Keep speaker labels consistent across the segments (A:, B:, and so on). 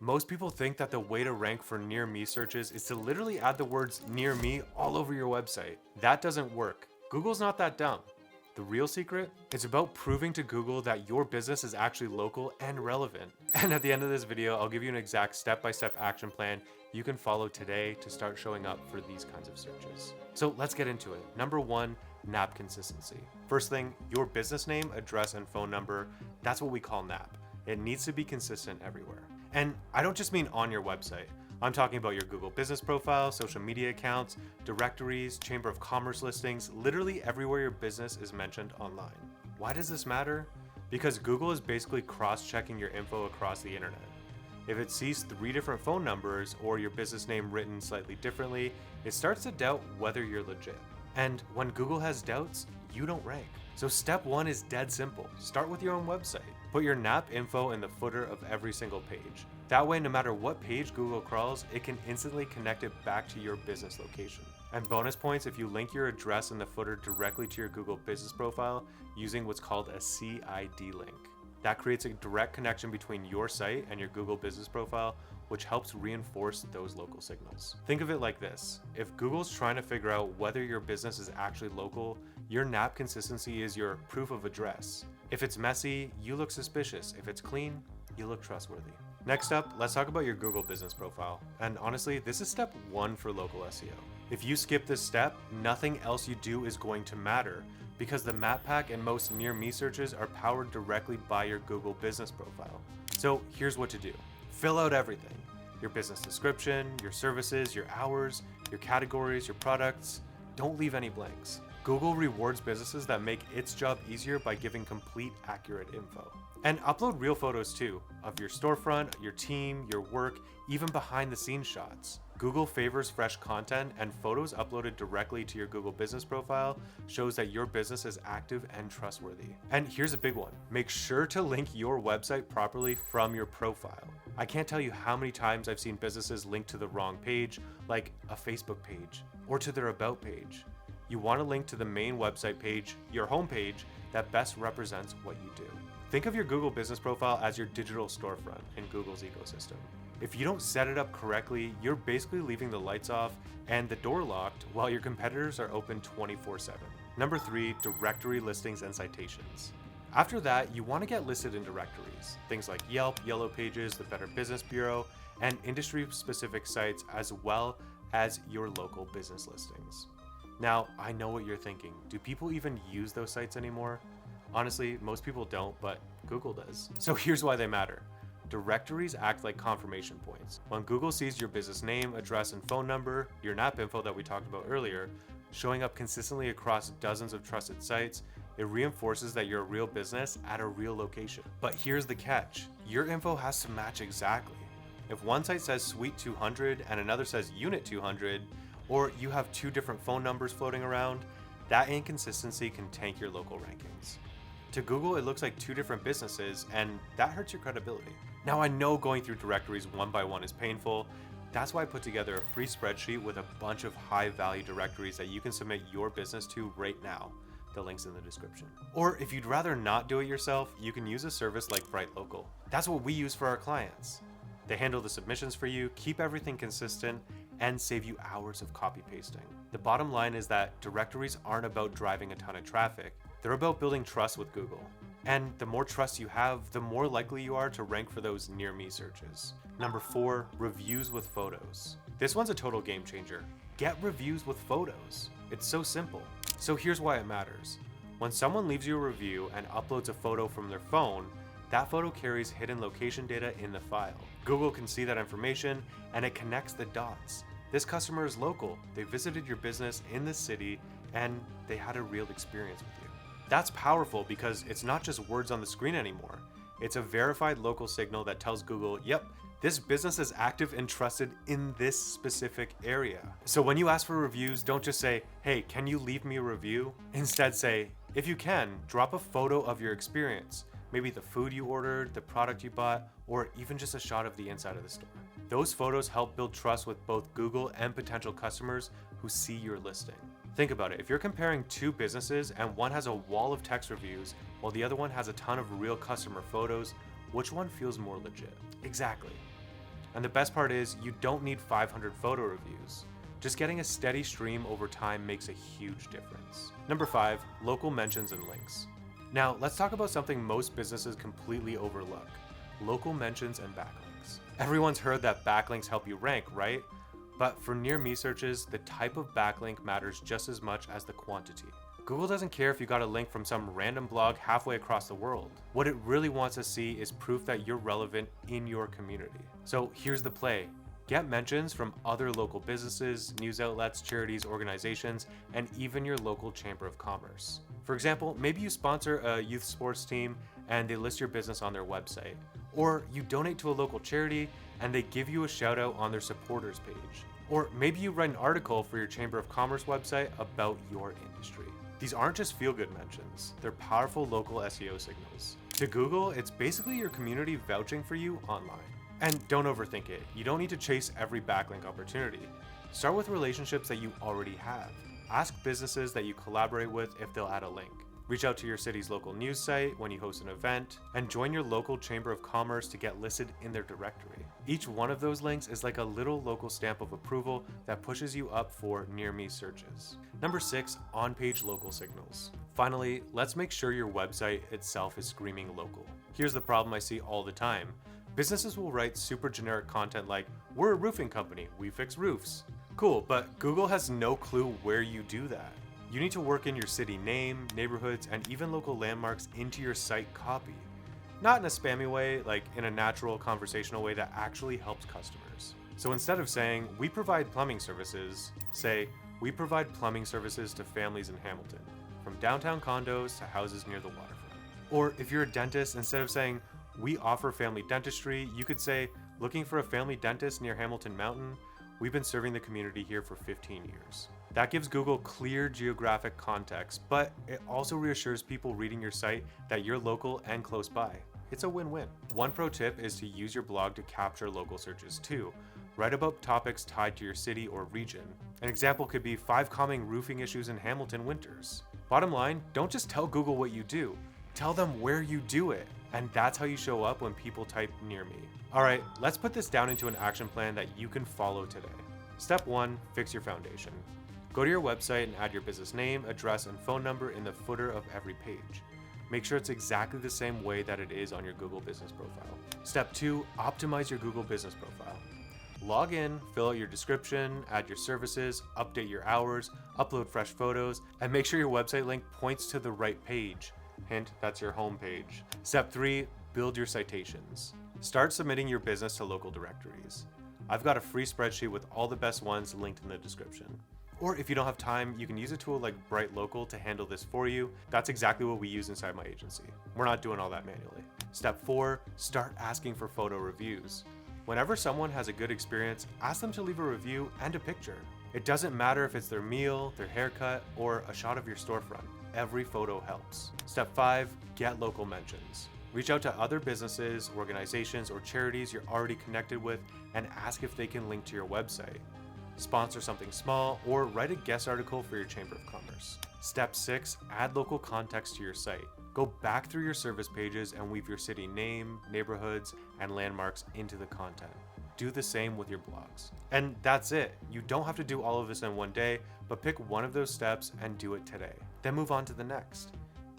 A: Most people think that the way to rank for near me searches is to literally add the words near me all over your website. That doesn't work. Google's not that dumb. The real secret is about proving to Google that your business is actually local and relevant. And at the end of this video, I'll give you an exact step-by-step action plan you can follow today to start showing up for these kinds of searches. So let's get into it. Number one, NAP consistency. First thing, your business name, address, and phone number, that's what we call NAP. It needs to be consistent everywhere. And I don't just mean on your website. I'm talking about your Google business profile, social media accounts, directories, Chamber of Commerce listings, literally everywhere your business is mentioned online. Why does this matter? Because Google is basically cross-checking your info across the internet. If it sees 3 different phone numbers or your business name written slightly differently, it starts to doubt whether you're legit. And when Google has doubts, you don't rank. So step 1 is dead simple. Start with your own website. Put your NAP info in the footer of every single page. That way, no matter what page Google crawls, it can instantly connect it back to your business location. And bonus points if you link your address in the footer directly to your Google business profile using what's called a CID link. That creates a direct connection between your site and your Google business profile, which helps reinforce those local signals. Think of it like this. If Google's trying to figure out whether your business is actually local, your NAP consistency is your proof of address. If it's messy, you look suspicious. If it's clean, you look trustworthy. Next up, let's talk about your Google business profile. And honestly, this is step 1 for local SEO. If you skip this step, nothing else you do is going to matter because the map pack and most near me searches are powered directly by your Google business profile. So here's what to do. Fill out everything. Your business description, your services, your hours, your categories, your products. Don't leave any blanks. Google rewards businesses that make its job easier by giving complete, accurate info. And upload real photos too, of your storefront, your team, your work, even behind the scenes shots. Google favors fresh content, and photos uploaded directly to your Google business profile shows that your business is active and trustworthy. And here's a big one. Make sure to link your website properly from your profile. I can't tell you how many times I've seen businesses link to the wrong page, like a Facebook page, or to their About page. You want to link to the main website page, your homepage, that best represents what you do. Think of your Google business profile as your digital storefront in Google's ecosystem. If you don't set it up correctly, you're basically leaving the lights off and the door locked while your competitors are open 24/7. Number 3, directory listings and citations. After that, you want to get listed in directories, things like Yelp, Yellow Pages, the Better Business Bureau, and industry-specific sites, as well as your local business listings. Now, I know what you're thinking. Do people even use those sites anymore? Honestly, most people don't, but Google does. So here's why they matter. Directories act like confirmation points. When Google sees your business name, address, and phone number, your NAP info that we talked about earlier, showing up consistently across dozens of trusted sites, it reinforces that you're a real business at a real location. But here's the catch. Your info has to match exactly. If one site says Suite 200 and another says Unit 200, or you have 2 different phone numbers floating around, that inconsistency can tank your local rankings. To Google, it looks like 2 different businesses, and that hurts your credibility. Now, I know going through directories one by one is painful. That's why I put together a free spreadsheet with a bunch of high-value directories that you can submit your business to right now. The link's in the description. Or if you'd rather not do it yourself, you can use a service like Bright Local. That's what we use for our clients. They handle the submissions for you, keep everything consistent, and save you hours of copy pasting. The bottom line is that directories aren't about driving a ton of traffic. They're about building trust with Google. And the more trust you have, the more likely you are to rank for those near me searches. Number 4, reviews with photos. This one's a total game changer. Get reviews with photos. It's so simple. So here's why it matters. When someone leaves you a review and uploads a photo from their phone, that photo carries hidden location data in the file. Google can see that information and it connects the dots. This customer is local. They visited your business in this city and they had a real experience with you. That's powerful because it's not just words on the screen anymore. It's a verified local signal that tells Google, yep, this business is active and trusted in this specific area. So when you ask for reviews, don't just say, hey, can you leave me a review? Instead say, if you can, drop a photo of your experience. Maybe the food you ordered, the product you bought, or even just a shot of the inside of the store. Those photos help build trust with both Google and potential customers who see your listing. Think about it. If you're comparing 2 businesses and one has a wall of text reviews while the other one has a ton of real customer photos, which one feels more legit? Exactly. And the best part is you don't need 500 photo reviews. Just getting a steady stream over time makes a huge difference. Number 5, local mentions and links. Now, let's talk about something most businesses completely overlook: local mentions and backlinks. Everyone's heard that backlinks help you rank, right? But for near me searches, the type of backlink matters just as much as the quantity. Google doesn't care if you got a link from some random blog halfway across the world. What it really wants to see is proof that you're relevant in your community. So here's the play. Get mentions from other local businesses, news outlets, charities, organizations, and even your local chamber of commerce. For example, maybe you sponsor a youth sports team and they list your business on their website. Or you donate to a local charity and they give you a shout out on their supporters page. Or maybe you write an article for your chamber of commerce website about your industry. These aren't just feel-good mentions, they're powerful local SEO signals. To Google, it's basically your community vouching for you online. And don't overthink it. You don't need to chase every backlink opportunity. Start with relationships that you already have. Ask businesses that you collaborate with if they'll add a link. Reach out to your city's local news site when you host an event, and join your local chamber of commerce to get listed in their directory. Each one of those links is like a little local stamp of approval that pushes you up for near me searches. Number 6, on-page local signals. Finally, let's make sure your website itself is screaming local. Here's the problem I see all the time. Businesses will write super generic content like, "We're a roofing company, we fix roofs." Cool, but Google has no clue where you do that. You need to work in your city name, neighborhoods, and even local landmarks into your site copy. Not in a spammy way, like in a natural, conversational way that actually helps customers. So instead of saying, "We provide plumbing services," say, "We provide plumbing services to families in Hamilton, from downtown condos to houses near the waterfront." Or if you're a dentist, instead of saying, "We offer family dentistry," you could say, "Looking for a family dentist near Hamilton Mountain? We've been serving the community here for 15 years. That gives Google clear geographic context, but it also reassures people reading your site that you're local and close by. It's a win-win. One pro tip is to use your blog to capture local searches too. Write about topics tied to your city or region. An example could be 5 common roofing issues in Hamilton winters. Bottom line, don't just tell Google what you do. Tell them where you do it. And that's how you show up when people type near me. All right, let's put this down into an action plan that you can follow today. Step 1, fix your foundation. Go to your website and add your business name, address, and phone number in the footer of every page. Make sure it's exactly the same way that it is on your Google Business profile. Step 2, optimize your Google Business profile. Log in, fill out your description, add your services, update your hours, upload fresh photos, and make sure your website link points to the right page. Hint, that's your home page. Step 3, build your citations. Start submitting your business to local directories. I've got a free spreadsheet with all the best ones linked in the description. Or if you don't have time, you can use a tool like Bright Local to handle this for you. That's exactly what we use inside my agency. We're not doing all that manually. Step 4, start asking for photo reviews. Whenever someone has a good experience, ask them to leave a review and a picture. It doesn't matter if it's their meal, their haircut, or a shot of your storefront. Every photo helps. Step 5, get local mentions. Reach out to other businesses, organizations, or charities you're already connected with and ask if they can link to your website. Sponsor something small, or write a guest article for your Chamber of Commerce. Step 6, add local context to your site. Go back through your service pages and weave your city name, neighborhoods, and landmarks into the content. Do the same with your blogs. And that's it. You don't have to do all of this in one day, but pick one of those steps and do it today. Then move on to the next.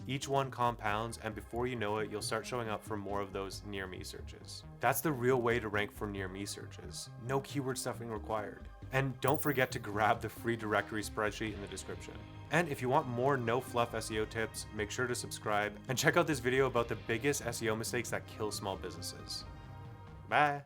A: Each one compounds, and before you know it, you'll start showing up for more of those near me searches. That's the real way to rank for near me searches. No keyword stuffing required. And don't forget to grab the free directory spreadsheet in the description. And if you want more no fluff SEO tips, make sure to subscribe and check out this video about the biggest SEO mistakes that kill small businesses. Bye.